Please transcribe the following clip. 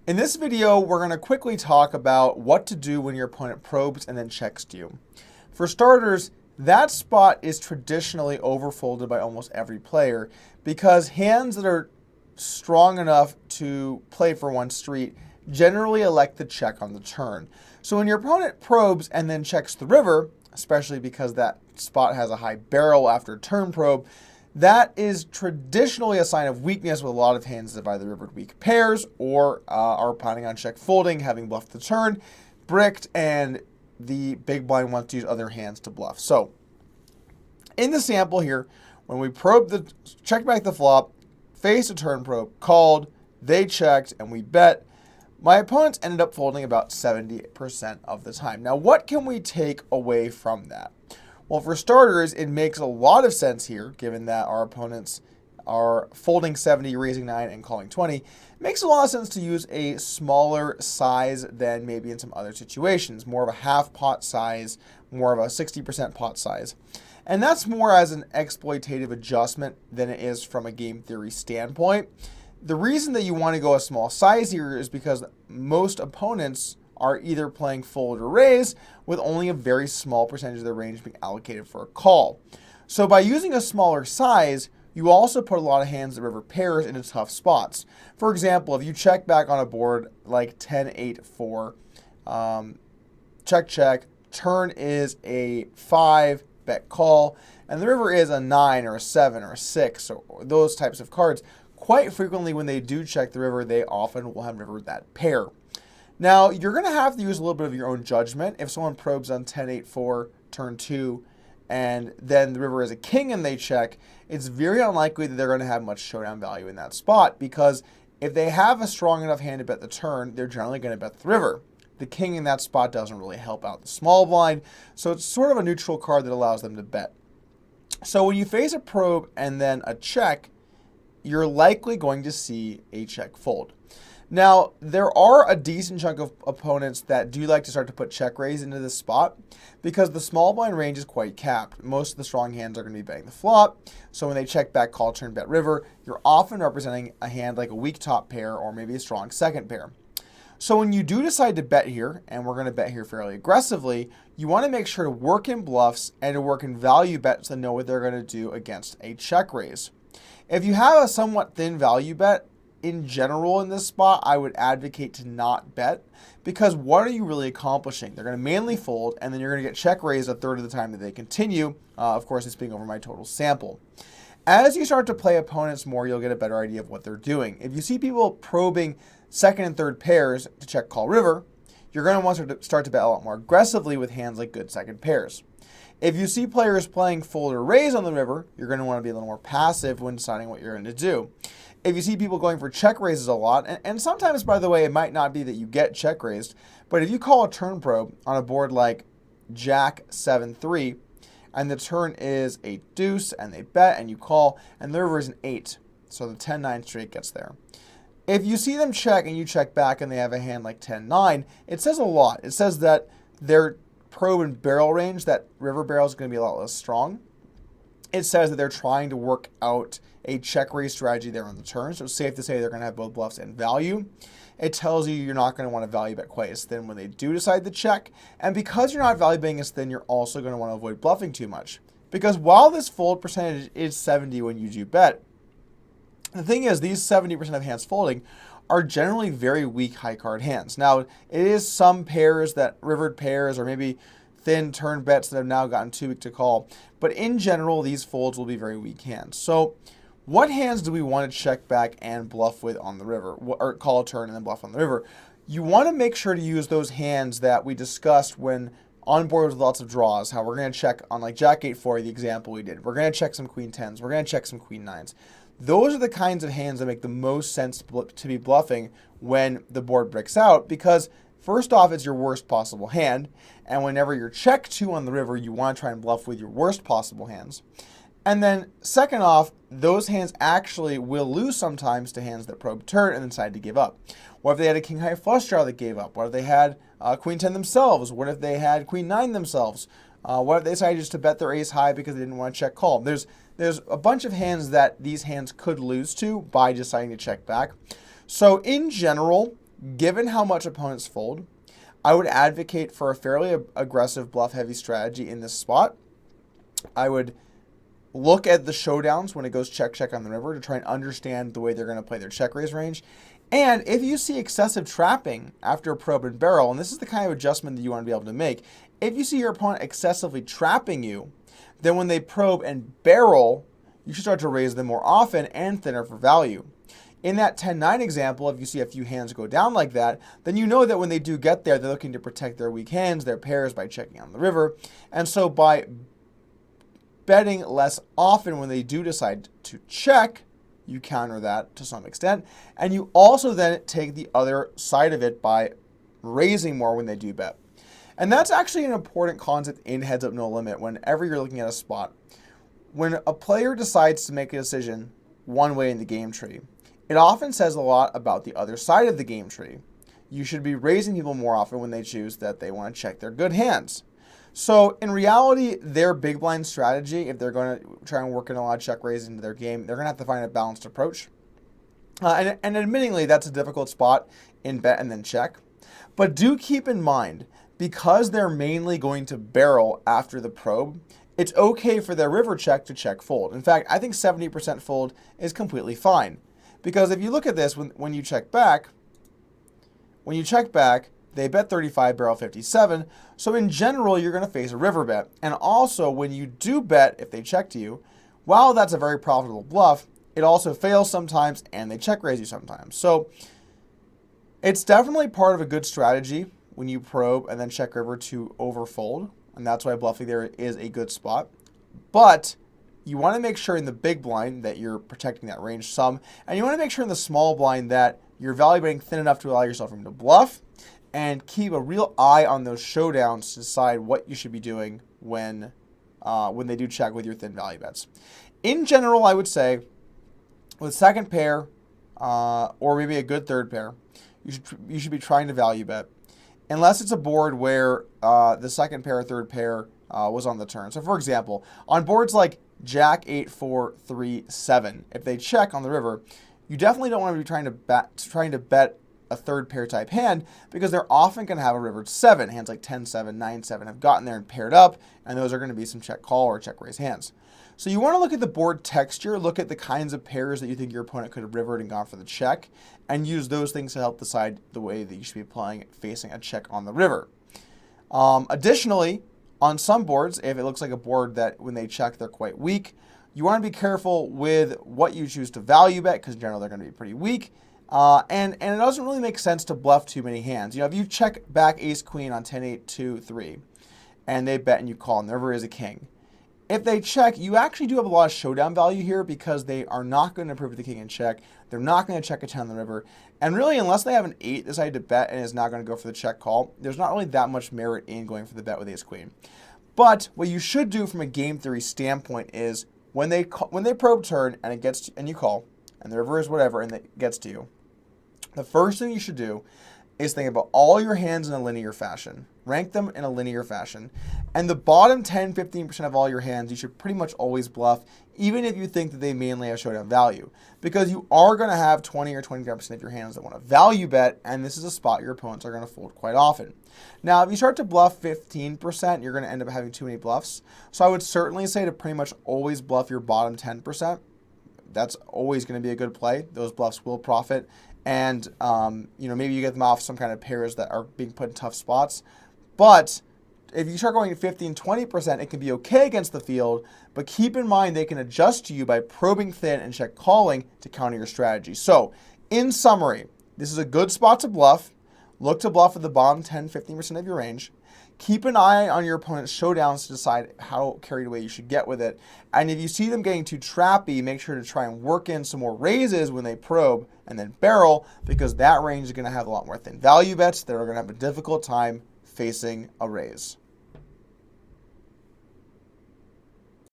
In this video, we're going to quickly talk about what to do when your opponent probes and then checks to you. For starters, that spot is traditionally overfolded by almost every player because hands that are strong enough to play for one street generally elect the check on the turn. So when your opponent probes and then checks the river, especially because that spot has a high barrel after turn probe, that is traditionally a sign of weakness with a lot of hands that have either rivered weak pairs or are planning on check folding, having bluffed the turn, bricked, and the big blind wants to use other hands to bluff. So in the sample here, when we checked back the flop, faced a turn probe, called, they checked, and we bet, my opponents ended up folding about 70% of the time. Now, what can we take away from that? Well, for starters, it makes a lot of sense here, given that our opponents are folding 70, raising 9, and calling 20. It makes a lot of sense to use a smaller size than maybe in some other situations, more of a half pot size, more of a 60% pot size. And that's more as an exploitative adjustment than it is from a game theory standpoint. The reason that you want to go a small size here is because most opponents are either playing fold or raise with only a very small percentage of their range being allocated for a call. So by using a smaller size, you also put a lot of hands that river pairs into tough spots. For example, if you check back on a board like 10-8-4, check, check, turn is a 5, bet call, and the river is a 9 or a 7 or a 6 or those types of cards, quite frequently when they do check the river, they often will have rivered that pair. Now, you're going to have to use a little bit of your own judgment. If someone probes on 10-8-4, turn 2, and then the river is a king and they check, it's very unlikely that they're going to have much showdown value in that spot because if they have a strong enough hand to bet the turn, they're generally going to bet the river. The king in that spot doesn't really help out the small blind, so it's sort of a neutral card that allows them to bet. So when you face a probe and then a check, you're likely going to see a check fold. Now, there are a decent chunk of opponents that do like to start to put check raise into this spot because the small blind range is quite capped. Most of the strong hands are going to be betting the flop. So when they check back, call, turn, bet river, you're often representing a hand like a weak top pair or maybe a strong second pair. So when you do decide to bet here, and we're going to bet here fairly aggressively, you want to make sure to work in bluffs and to work in value bets to know what they're going to do against a check raise. If you have a somewhat thin value bet, in general in this spot, I would advocate to not bet because what are you really accomplishing? They're going to mainly fold and then you're going to get check raised a third of the time that they continue. Of course, it's being over my total sample. As you start to play opponents more, you'll get a better idea of what they're doing. If you see people probing second and third pairs to check call river, you're going to want to start to bet a lot more aggressively with hands like good second pairs. If you see players playing fold or raise on the river, you're going to want to be a little more passive when deciding what you're going to do. If you see people going for check raises a lot, and sometimes, by the way, it might not be that you get check raised, but if you call a turn probe on a board like Jack 7-3, and the turn is a deuce, and they bet, and you call, and the river is an 8, so the 10-9 straight gets there. If you see them check and you check back and they have a hand like 10-9, it says a lot. It says that their probe and barrel range, that river barrel is going to be a lot less strong. It says that they're trying to work out a check raise strategy there on the turn, so it's safe to say they're going to have both bluffs and value. It tells you you're not going to want to value bet quite as thin when they do decide to check, and because you're not value betting as thin, you're also going to want to avoid bluffing too much. Because while this fold percentage is 70 when you do bet, the thing is these 70% of hands folding are generally very weak high card hands. Now, it is some pairs that rivered pairs or maybe thin turn bets that have now gotten too weak to call, but in general, these folds will be very weak hands. So what hands do we want to check back and bluff with on the river, or call a turn and then bluff on the river? You want to make sure to use those hands that we discussed when on board with lots of draws, how we're going to check on like Jack 8-4, the example we did. We're going to check some Queen 10s. We're going to check some Queen 9s. Those are the kinds of hands that make the most sense to be bluffing when the board breaks out because first off, it's your worst possible hand, and whenever you're check 2 on the river, you want to try and bluff with your worst possible hands. And then second off, those hands actually will lose sometimes to hands that probe turn and decide to give up. What if they had a king high flush draw that gave up? What if they had queen 10 themselves? What if they had queen 9 themselves? What if they decided just to bet their ace high because they didn't want to check call? There's a bunch of hands that these hands could lose to by deciding to check back. So in general, given how much opponents fold, I would advocate for a fairly aggressive bluff-heavy strategy in this spot. I would look at the showdowns when it goes check-check on the river to try and understand the way they're going to play their check-raise range. And if you see excessive trapping after a probe and barrel, and this is the kind of adjustment that you want to be able to make, if you see your opponent excessively trapping you, then when they probe and barrel, you should start to raise them more often and thinner for value. In that 10-9 example, if you see a few hands go down like that, then you know that when they do get there, they're looking to protect their weak hands, their pairs, by checking on the river. And so by betting less often when they do decide to check, you counter that to some extent. And you also then take the other side of it by raising more when they do bet. And that's actually an important concept in Heads Up No Limit whenever you're looking at a spot. When a player decides to make a decision one way in the game tree, it often says a lot about the other side of the game tree. You should be raising people more often when they choose that they want to check their good hands. So in reality, their big blind strategy, if they're going to try and work in a lot of check raises into their game, they're going to have to find a balanced approach. And admittingly, that's a difficult spot in bet and then check. But do keep in mind, because they're mainly going to barrel after the probe, it's okay for their river check to check fold. In fact, I think 70% fold is completely fine. Because if you look at this, when you check back, they bet 35, barrel 57. So in general, you're going to face a river bet. And also, when you do bet, if they check to you, while that's a very profitable bluff, it also fails sometimes and they check raise you sometimes. So it's definitely part of a good strategy when you probe and then check river to overfold. And that's why bluffing there is a good spot. But you want to make sure in the big blind that you're protecting that range some. And you want to make sure in the small blind that you're value betting thin enough to allow yourself room to bluff. And keep a real eye on those showdowns to decide what you should be doing when they do check with your thin value bets. In general, I would say with second pair or maybe a good third pair, you should be trying to value bet, unless it's a board where the second pair or third pair was on the turn. So for example, on boards like Jack 8, 4, 3, 7, if they check on the river, you definitely don't want to be trying to bet a third pair type hand, because they're often going to have a river 7. Hands like 10-7, 9-7 have gotten there and paired up, and those are going to be some check call or check raise hands. So you want to look at the board texture, look at the kinds of pairs that you think your opponent could have rivered and gone for the check, and use those things to help decide the way that you should be playing facing a check on the river. Additionally, on some boards, if it looks like a board that when they check they're quite weak, you want to be careful with what you choose to value bet, because in general they're going to be pretty weak. And it doesn't really make sense to bluff too many hands. You know, if you check back ace queen on 10, 8, 2, 3, and they bet and you call, and the river is a king. If they check, you actually do have a lot of showdown value here, because they are not going to prove the king in check. They're not going to check a 10 on the river. And really, unless they have an 8 decided to bet and is not going to go for the check call, there's not really that much merit in going for the bet with ace queen. But what you should do from a game theory standpoint is when they probe turn and it gets to, and you call, and the river is whatever and it gets to you, the first thing you should do is think about all your hands in a linear fashion. Rank them in a linear fashion. And the bottom 10, 15% of all your hands, you should pretty much always bluff, even if you think that they mainly have showdown value. Because you are going to have 20 or 25% of your hands that want to value bet, and this is a spot your opponents are going to fold quite often. Now, if you start to bluff 15%, you're going to end up having too many bluffs. So I would certainly say to pretty much always bluff your bottom 10%. That's always going to be a good play. Those bluffs will profit. And, maybe you get them off some kind of pairs that are being put in tough spots. But if you start going to 15, 20%, it can be okay against the field. But keep in mind they can adjust to you by probing thin and check calling to counter your strategy. So, in summary, this is a good spot to bluff. Look to bluff at the bottom 10, 15% of your range. Keep an eye on your opponent's showdowns to decide how carried away you should get with it. And if you see them getting too trappy, make sure to try and work in some more raises when they probe and then barrel, because that range is going to have a lot more thin value bets that are going to have a difficult time facing a raise.